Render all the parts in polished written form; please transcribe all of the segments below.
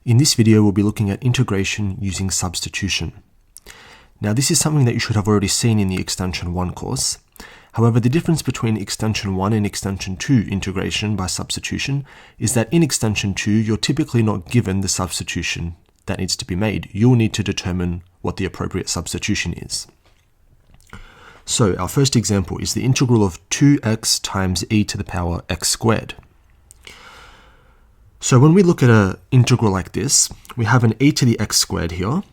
In this video, we'll be looking at integration using substitution. Now, this is something that you should have already seen in the Extension 1 course. However, the difference between Extension 1 and Extension 2 integration by substitution is that in Extension 2, you're typically not given the substitution that needs to be made. You'll need to determine what the appropriate substitution is. So, our first example is the integral of 2x times e to the power x squared. So when we look at an integral like this, we have an e to the x squared here,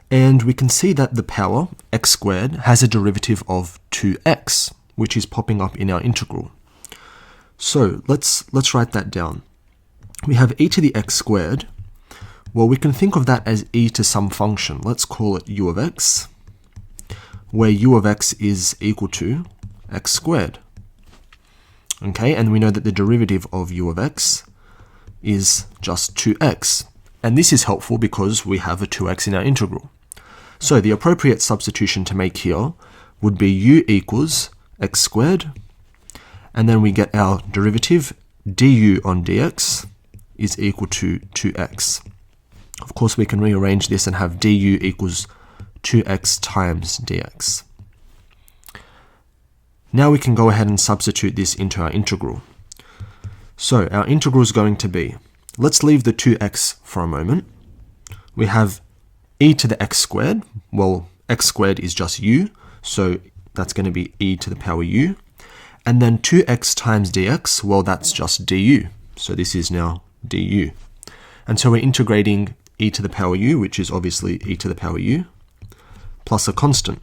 and we can see that the power, x squared, has a derivative of 2x, which is popping up in our integral. So let's write that down. We have e to the x squared. Well, we can think of that as e to some function. Let's call it u of x, where u of x is equal to x squared. Okay, and we know that the derivative of u of x is just 2x. And this is helpful because we have a 2x in our integral. So the appropriate substitution to make here would be u equals x squared, and then we get our derivative du on dx is equal to 2x. Of course, we can rearrange this and have du equals 2x times dx. Now we can go ahead and substitute this into our integral. So our integral is going to be, let's leave the 2x for a moment. We have e to the x squared. Well, x squared is just u, so that's going to be e to the power u. And then 2x times dx, well, that's just du. So this is now du. And so we're integrating e to the power u, which is obviously e to the power u, plus a constant,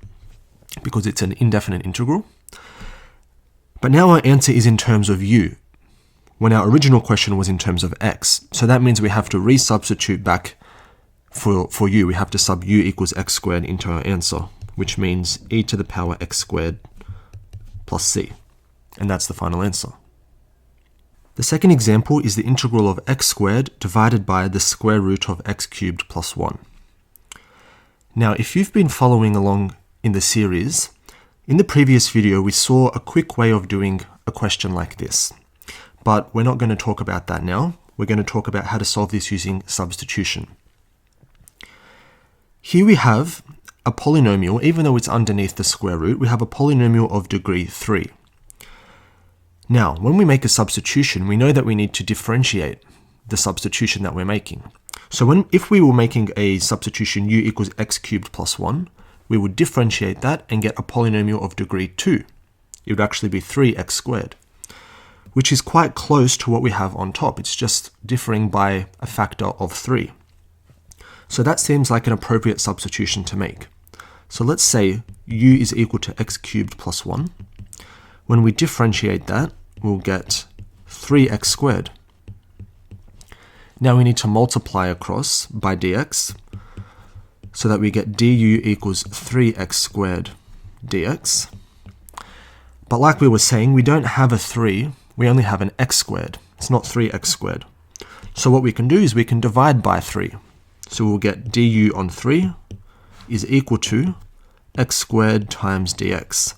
because it's an indefinite integral. But now our answer is in terms of u, when our original question was in terms of x. So that means we have to resubstitute back for u. We have to sub u equals x squared into our answer, which means e to the power x squared plus c. And that's the final answer. The second example is the integral of x squared divided by the square root of x cubed plus 1. Now, if you've been following along in the series, in the previous video we saw a quick way of doing a question like this. But we're not going to talk about that now. We're going to talk about how to solve this using substitution. Here we have a polynomial, even though it's underneath the square root, we have a polynomial of degree 3. Now, when we make a substitution, we know that we need to differentiate the substitution that we're making. So if we were making a substitution u equals x cubed plus 1, we would differentiate that and get a polynomial of degree 2. It would actually be 3x squared, which is quite close to what we have on top. It's just differing by a factor of 3. So that seems like an appropriate substitution to make. So let's say u is equal to x cubed plus 1. When we differentiate that, we'll get 3x squared. Now we need to multiply across by dx, so that we get du equals 3x squared dx. But like we were saying, we don't have a 3, we only have an x squared. It's not 3x squared. So what we can do is we can divide by 3. So we'll get du on 3 is equal to x squared times dx.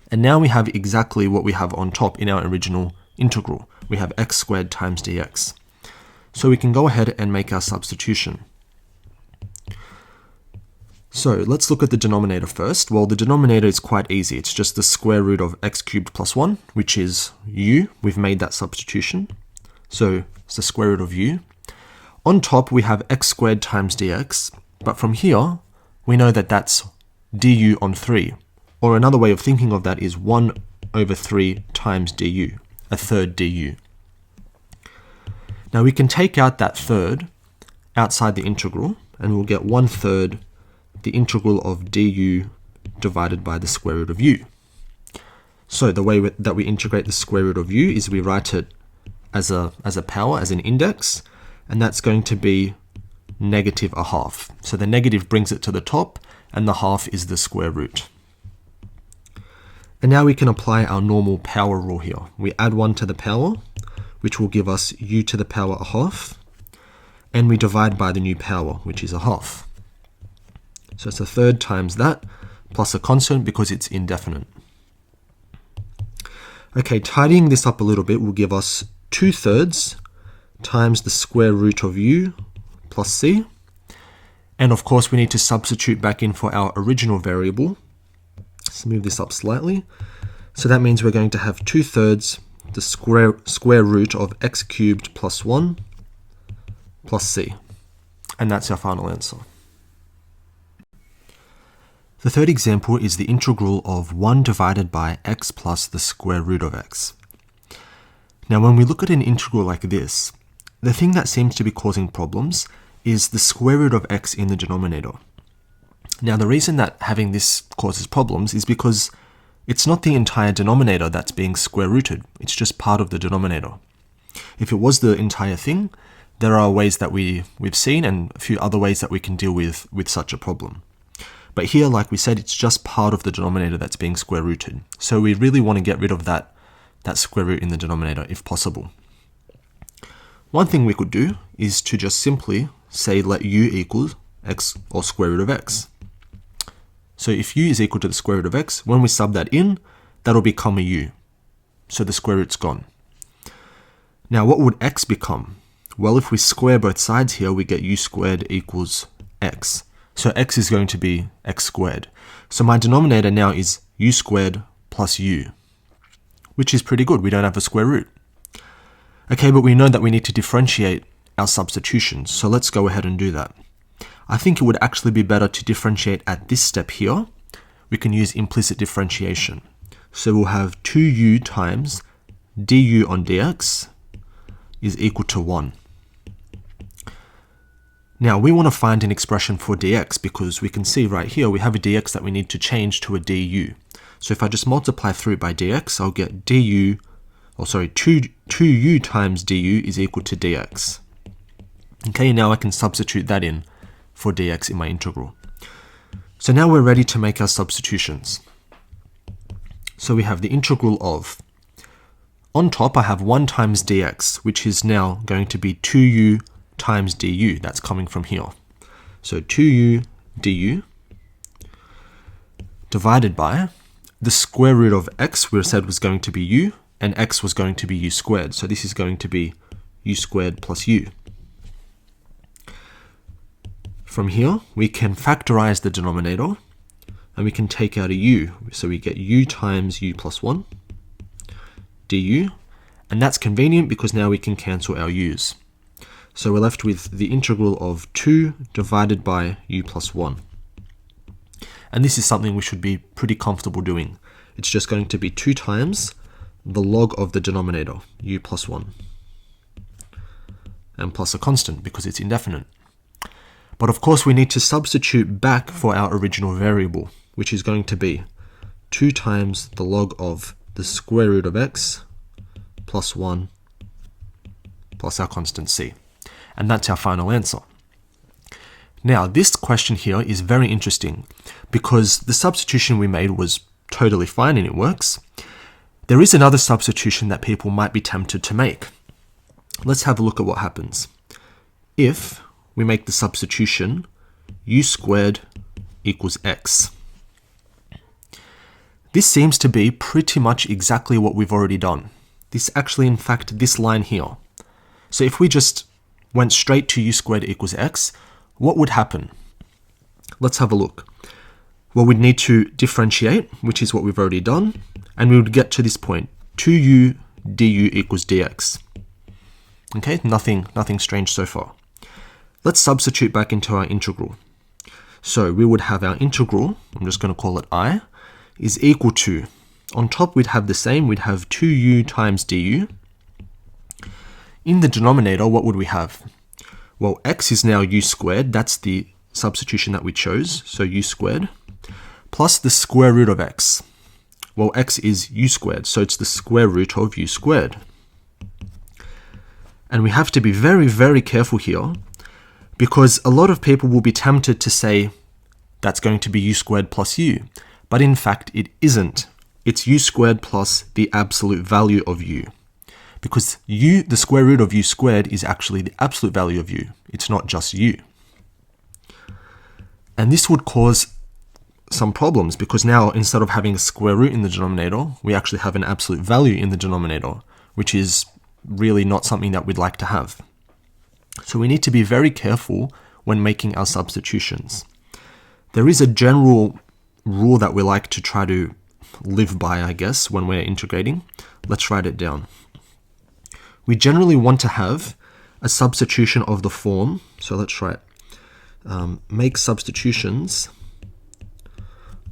And now we have exactly what we have on top in our original integral. We have x squared times dx. So we can go ahead and make our substitution. So let's look at the denominator first. Well, the denominator is quite easy. It's just the square root of x cubed plus 1, which is u. We've made that substitution. So it's the square root of u. On top, we have x squared times dx. But from here, we know that that's du on 3. Or another way of thinking of that is 1 over 3 times du, a third du. Now we can take out that third outside the integral, and we'll get 1/3 the integral of du divided by the square root of u. So the way that we integrate the square root of u is we write it as a power, as an index, and that's going to be negative a half. So the negative brings it to the top, and the half is the square root. And now we can apply our normal power rule here. We add 1 to the power, which will give us u to the power a half, and we divide by the new power, which is a half. So it's a third times that, plus a constant because it's indefinite. Okay, tidying this up a little bit will give us 2/3 times the square root of u plus c. And of course, we need to substitute back in for our original variable. Let's move this up slightly. So that means we're going to have 2/3 the square root of x cubed plus 1 plus c. And that's our final answer. The third example is the integral of 1 divided by x plus the square root of x. Now, when we look at an integral like this, the thing that seems to be causing problems is the square root of x in the denominator. Now, the reason that having this causes problems is because it's not the entire denominator that's being square rooted, it's just part of the denominator. If it was the entire thing, there are ways that we've seen and a few other ways that we can deal with such a problem. But here, like we said, it's just part of the denominator that's being square rooted. So we really want to get rid of that square root in the denominator if possible. One thing we could do is to just simply say let u equal x or square root of x. So if u is equal to the square root of x, when we sub that in, that'll become a u. So the square root's gone. Now what would x become? Well, if we square both sides here, we get u squared equals x. So x is going to be x squared. So my denominator now is u squared plus u, which is pretty good. We don't have a square root. Okay, but we know that we need to differentiate our substitutions, so let's go ahead and do that. I think it would actually be better to differentiate at this step here. We can use implicit differentiation. So we'll have 2u times du on dx is equal to 1. Now we want to find an expression for dx because we can see right here we have a dx that we need to change to a du. So if I just multiply through it by dx, I'll get 2u times du is equal to dx. Okay, now I can substitute that in for dx in my integral. So now we're ready to make our substitutions. So we have the integral of, on top I have 1 times dx, which is now going to be 2u times du, that's coming from here. So 2u du divided by the square root of x we said was going to be u, and x was going to be u squared. So this is going to be u squared plus u. From here, we can factorize the denominator, and we can take out a u. So we get u times u plus 1 du, and that's convenient because now we can cancel our u's. So we're left with the integral of 2 divided by u plus 1. And this is something we should be pretty comfortable doing. It's just going to be 2 times the log of the denominator, u plus 1, and plus a constant because it's indefinite. But of course we need to substitute back for our original variable, which is going to be 2 times the log of the square root of x plus 1 plus our constant c. And that's our final answer. Now this question here is very interesting because the substitution we made was totally fine and it works. There is another substitution that people might be tempted to make. Let's have a look at what happens. If we make the substitution u squared equals x. This seems to be pretty much exactly what we've already done. This actually, in fact, this line here. So if we just went straight to u squared equals x, what would happen? Let's have a look. Well, we'd need to differentiate, which is what we've already done, and we would get to this point, 2u du equals dx. Okay, nothing strange so far. Let's substitute back into our integral. So we would have our integral, I'm just going to call it I, is equal to, on top we'd have the same, we'd have 2u times du. In the denominator, what would we have? Well, x is now u squared, that's the substitution that we chose, so u squared, plus the square root of x. Well, x is u squared, so it's the square root of u squared. And we have to be very, very careful here, because a lot of people will be tempted to say that's going to be u squared plus u, but in fact it isn't. It's u squared plus the absolute value of u, because u, the square root of u squared, is actually the absolute value of u. It's not just u. And this would cause some problems, because now instead of having a square root in the denominator, we actually have an absolute value in the denominator, which is really not something that we'd like to have. So we need to be very careful when making our substitutions. There is a general rule that we like to try to live by, I guess, when we're integrating. Let's write it down. We generally want to have a substitution of the form. So let's write, make substitutions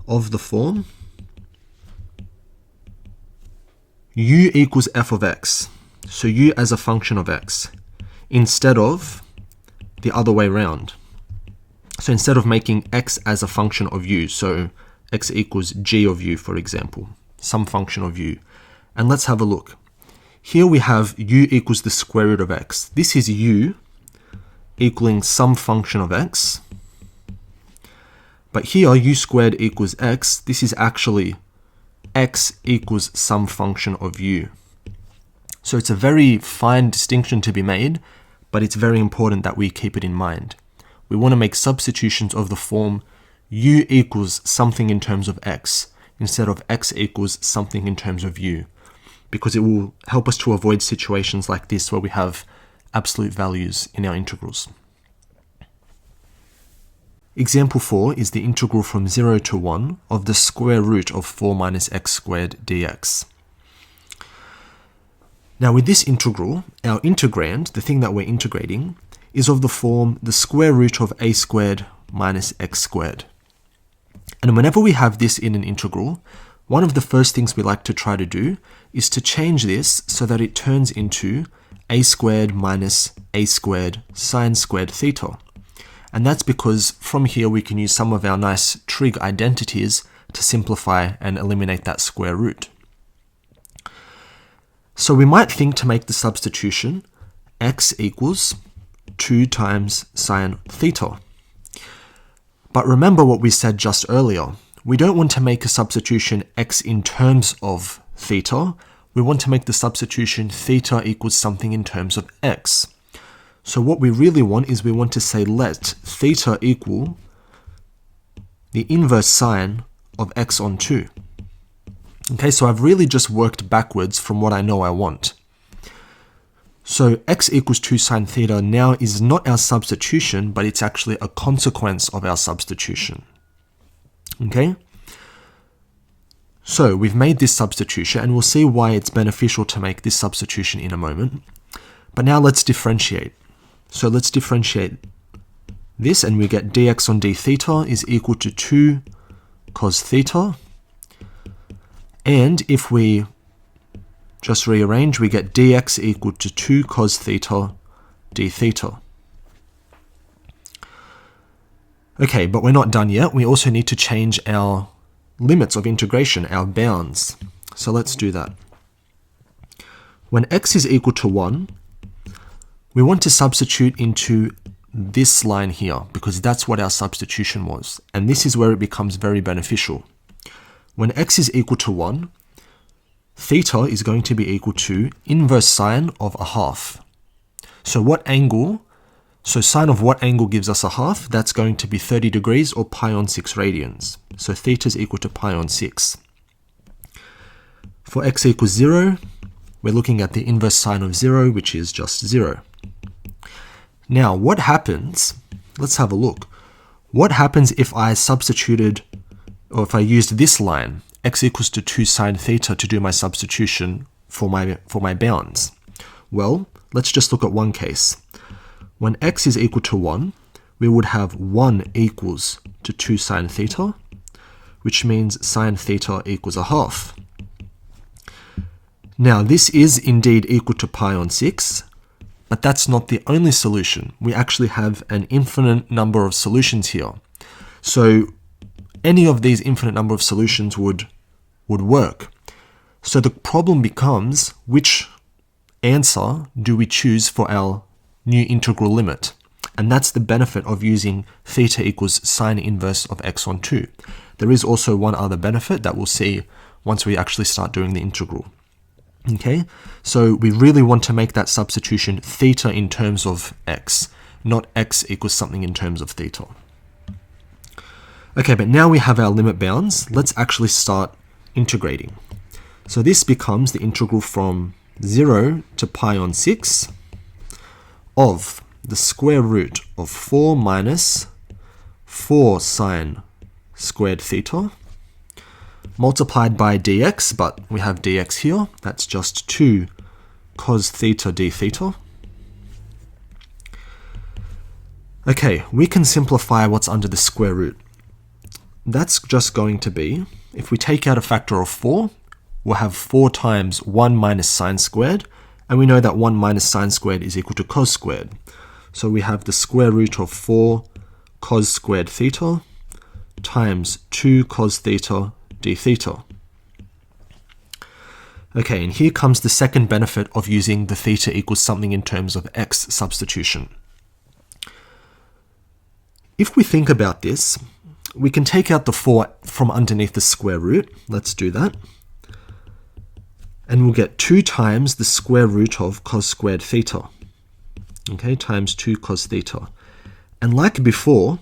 of the form u equals f of x. So u as a function of x, instead of the other way around. So instead of making x as a function of u, so x equals g of u, for example, some function of u. And let's have a look. Here we have u equals the square root of x. This is u equaling some function of x. But here u squared equals x. This is actually x equals some function of u. So it's a very fine distinction to be made, but it's very important that we keep it in mind. We want to make substitutions of the form u equals something in terms of x, instead of x equals something in terms of u, because it will help us to avoid situations like this where we have absolute values in our integrals. Example 4 is the integral from 0 to 1 of the square root of 4 minus x squared dx. Now with this integral, our integrand, the thing that we're integrating, is of the form the square root of a squared minus x squared. And whenever we have this in an integral, one of the first things we like to try to do is to change this so that it turns into a squared minus a squared sine squared theta. And that's because from here we can use some of our nice trig identities to simplify and eliminate that square root. So we might think to make the substitution x equals 2 times sine theta. But remember what we said just earlier. We don't want to make a substitution x in terms of theta. We want to make the substitution theta equals something in terms of x. So what we really want is we want to say let theta equal the inverse sine of x on 2. Okay, so I've really just worked backwards from what I know I want. So x equals 2 sine theta now is not our substitution, but it's actually a consequence of our substitution. Okay? So we've made this substitution, and we'll see why it's beneficial to make this substitution in a moment. But now let's differentiate. So let's differentiate this, and we get dx on d theta is equal to 2 cos theta. And if we just rearrange, we get dx equal to 2 cos theta d theta. Okay, but we're not done yet. We also need to change our limits of integration, our bounds. So let's do that. When x is equal to 1, we want to substitute into this line here, because that's what our substitution was. And this is where it becomes very beneficial. When x is equal to 1, theta is going to be equal to inverse sine of a half. So what angle, so sine of what angle gives us a half? That's going to be 30 degrees or pi on 6 radians. So theta is equal to pi on 6. For x equals 0, we're looking at the inverse sine of 0, which is just 0. Now, what happens, let's have a look. What happens if I substituted, or if I used this line, x equals to 2 sine theta to do my substitution for my bounds? Well, let's just look at one case. When x is equal to 1, we would have 1 equals to 2 sine theta, which means sine theta equals a half. Now, this is indeed equal to pi on 6, but that's not the only solution. We actually have an infinite number of solutions here. So any of these infinite number of solutions would work. So the problem becomes, which answer do we choose for our new integral limit? And that's the benefit of using theta equals sine inverse of x on 2. There is also one other benefit that we'll see once we actually start doing the integral. Okay, so we really want to make that substitution theta in terms of x, not x equals something in terms of theta. Okay, but now we have our limit bounds. Let's actually start integrating. So this becomes the integral from 0 to pi on 6 of the square root of 4 minus 4 sine squared theta multiplied by dx, but we have dx here, that's just 2 cos theta d theta. Okay, we can simplify what's under the square root. That's just going to be, if we take out a factor of 4, we'll have 4 times 1 minus sine squared, and we know that 1 minus sine squared is equal to cos squared. So we have the square root of 4 cos squared theta times 2 cos theta d theta. Okay, and here comes the second benefit of using the theta equals something in terms of x substitution. If we think about this, we can take out the 4 from underneath the square root. Let's do that. And we'll get 2 times the square root of cos squared theta. Okay, times 2 cos theta. And like before,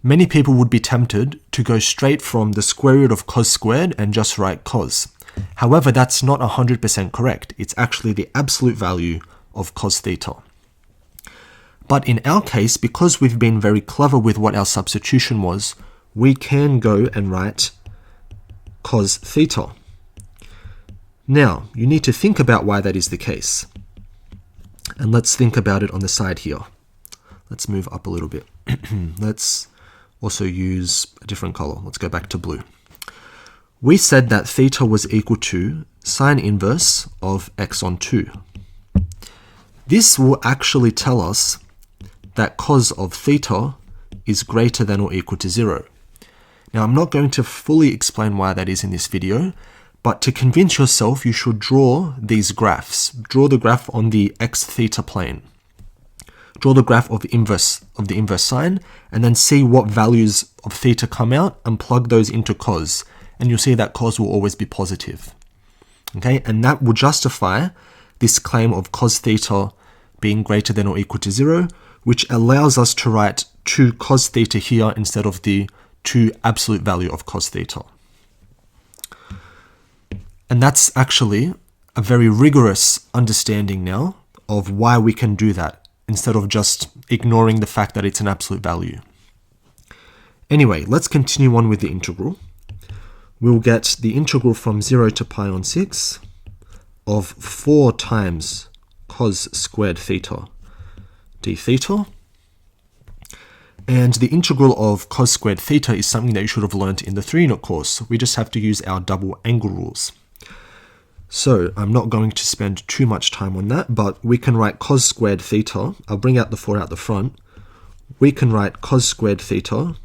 many people would be tempted to go straight from the square root of cos squared and just write cos. However, that's not 100% correct. It's actually the absolute value of cos theta. But in our case, because we've been very clever with what our substitution was, we can go and write cos theta. Now, you need to think about why that is the case. And let's think about it on the side here. Let's move up a little bit. Let's also use a different color. Let's go back to blue. We said that theta was equal to sine inverse of x on 2. This will actually tell us that cos of theta is greater than or equal to 0. Now, I'm not going to fully explain why that is in this video, but to convince yourself, you should draw these graphs. Draw the graph on the x theta plane. Draw the graph of the inverse sine, and then see what values of theta come out and plug those into cos. And you'll see that cos will always be positive. Okay, and that will justify this claim of cos theta being greater than or equal to 0, which allows us to write 2 cos theta here instead of the 2 absolute value of cos theta. And that's actually a very rigorous understanding now of why we can do that, instead of just ignoring the fact that it's an absolute value. Anyway, let's continue on with the integral. We'll get the integral from 0 to pi on 6 of 4 times cos squared theta d theta. And the integral of cos squared theta is something that you should have learnt in the 3-unit course. We just have to use our double angle rules. So I'm not going to spend too much time on that, but we can write cos squared theta. I'll bring out the 4 out the front. We can write cos squared theta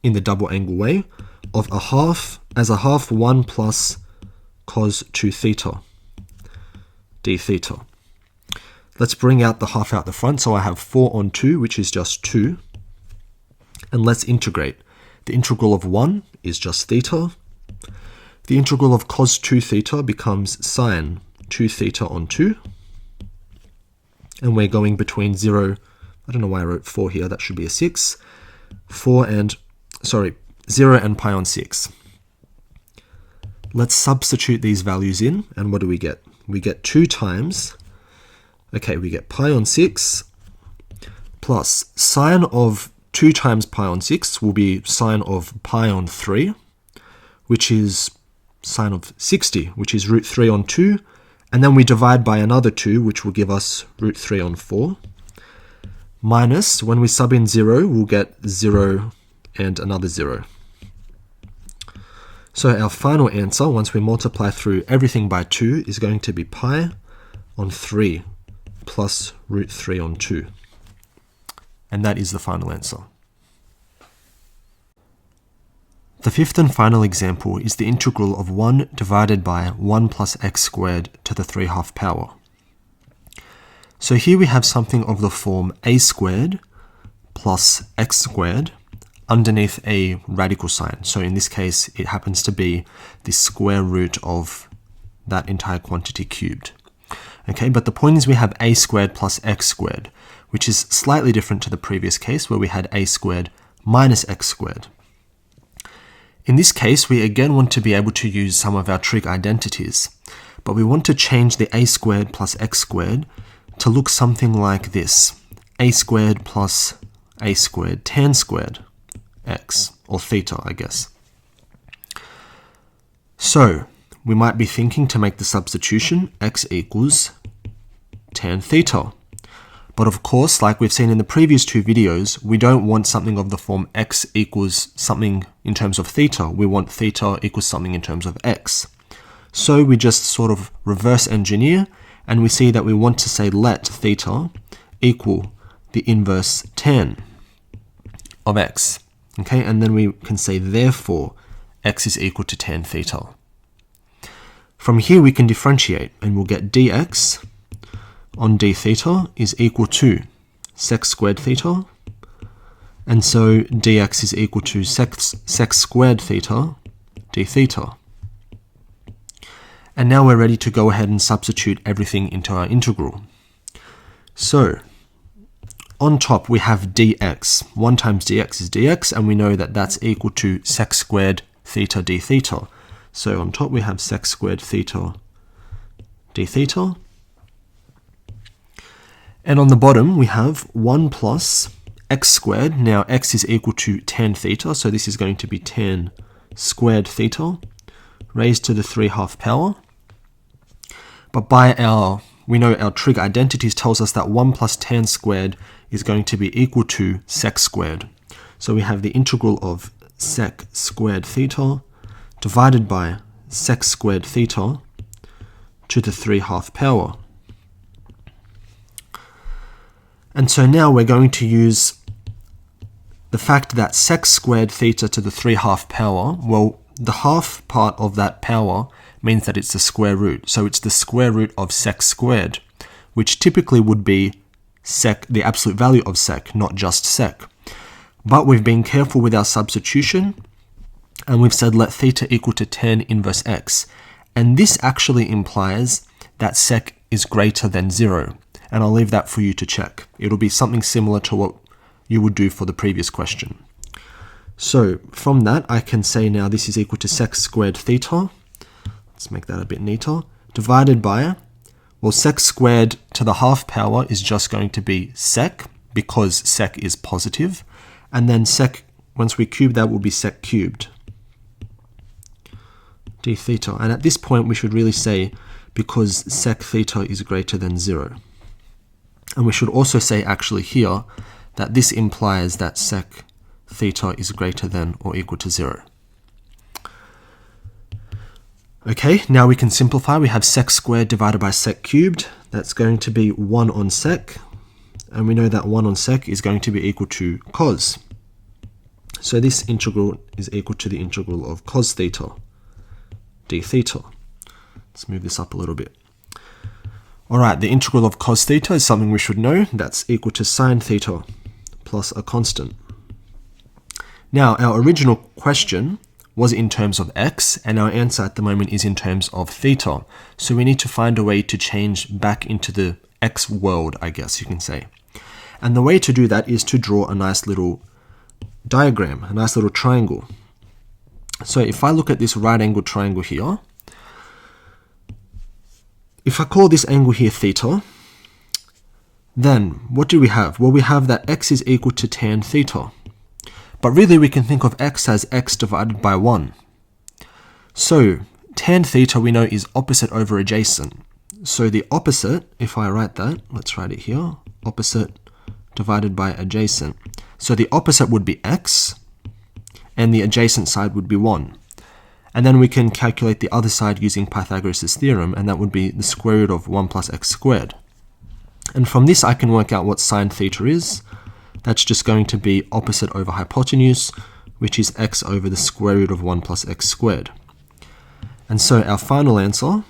in the double angle way of a half as a half 1 plus cos 2 theta d theta. Let's bring out the half out the front. So I have 4 on 2, which is just 2. And let's integrate. The integral of 1 is just theta. The integral of cos 2 theta becomes sine 2 theta on 2. And we're going between 0, I don't know why I wrote 4 here, that should be a 6. 0 and pi on 6. Let's substitute these values in, and what do we get? We get 2 times, we get pi on 6 plus sine of 2 times pi on 6 will be sine of pi on 3, which is sine of 60, which is root 3 on 2, and then we divide by another 2, which will give us root 3 on 4, minus, when we sub in 0, we'll get 0 and another 0. So our final answer, once we multiply through everything by 2, is going to be pi on 3 plus root 3 on 2. And that is the final answer. The fifth and final example is the integral of 1 divided by 1 plus x squared to the 3/2 power. So here we have something of the form a squared plus x squared underneath a radical sign. So in this case, it happens to be the square root of that entire quantity cubed. Okay, but the point is we have a squared plus x squared, which is slightly different to the previous case where we had a squared minus x squared. In this case, we again want to be able to use some of our trig identities, but we want to change the a squared plus x squared to look something like this. A squared plus a squared tan squared x, or theta, I guess. So we might be thinking to make the substitution x equals tan theta. But of course, like we've seen in the previous two videos, we don't want something of the form x equals something in terms of theta. We want theta equals something in terms of x. So we just sort of reverse engineer, and we see that we want to say let theta equal the inverse tan of x. Okay, and then we can say therefore x is equal to tan theta. From here we can differentiate, and we'll get dx on d theta is equal to sec squared theta, and so dx is equal to sec squared theta d theta. And now we're ready to go ahead and substitute everything into our integral. So on top we have dx. 1 times dx is dx, and we know that that's equal to sec squared theta d theta. So on top we have sec squared theta d theta. And on the bottom we have 1 plus x squared. Now x is equal to tan theta, so this is going to be tan squared theta raised to the 3/2 power. But we know our trig identities tells us that 1 plus tan squared is going to be equal to sec squared. So we have the integral of sec squared theta divided by sec squared theta to the 3/2 power. And so now we're going to use the fact that sec squared theta to the 3/2 power, well, the half part of that power means that it's the square root. So it's the square root of sec squared, which typically would be sec, the absolute value of sec, not just sec. But we've been careful with our substitution, and we've said let theta equal to tan inverse x. And this actually implies that sec is greater than 0. And I'll leave that for you to check. It'll be something similar to what you would do for the previous question. So from that, I can say now this is equal to sec squared theta. Let's make that a bit neater. Divided by, well, sec squared to the 1/2 power is just going to be sec, because sec is positive. And then sec, once we cube that, will be sec cubed d theta. And at this point, we should really say because sec theta is greater than 0. And we should also say actually here that this implies that sec theta is greater than or equal to 0. Okay, now we can simplify. We have sec squared divided by sec cubed. That's going to be 1 on sec. And we know that 1 on sec is going to be equal to cos. So this integral is equal to the integral of cos theta d theta. Let's move this up a little bit. Alright, the integral of cos theta is something we should know. That's equal to sine theta plus a constant. Now, our original question was in terms of x, and our answer at the moment is in terms of theta. So we need to find a way to change back into the x world, I guess you can say. And the way to do that is to draw a nice little diagram, a nice little triangle. So if I look at this right angle triangle here, if I call this angle here theta, then what do we have? Well, we have that x is equal to tan theta. But really we can think of x as x divided by 1. So tan theta we know is opposite over adjacent. So the opposite, if I write that, let's write it here, opposite divided by adjacent. So the opposite would be x, and the adjacent side would be 1. And then we can calculate the other side using Pythagoras' theorem, and that would be the square root of 1 plus x squared. And from this I can work out what sine theta is. That's just going to be opposite over hypotenuse, which is x over the square root of 1 plus x squared. And so our final answer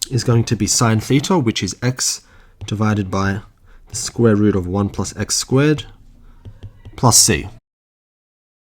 is going to be sine theta, which is x divided by the square root of 1 plus x squared plus c.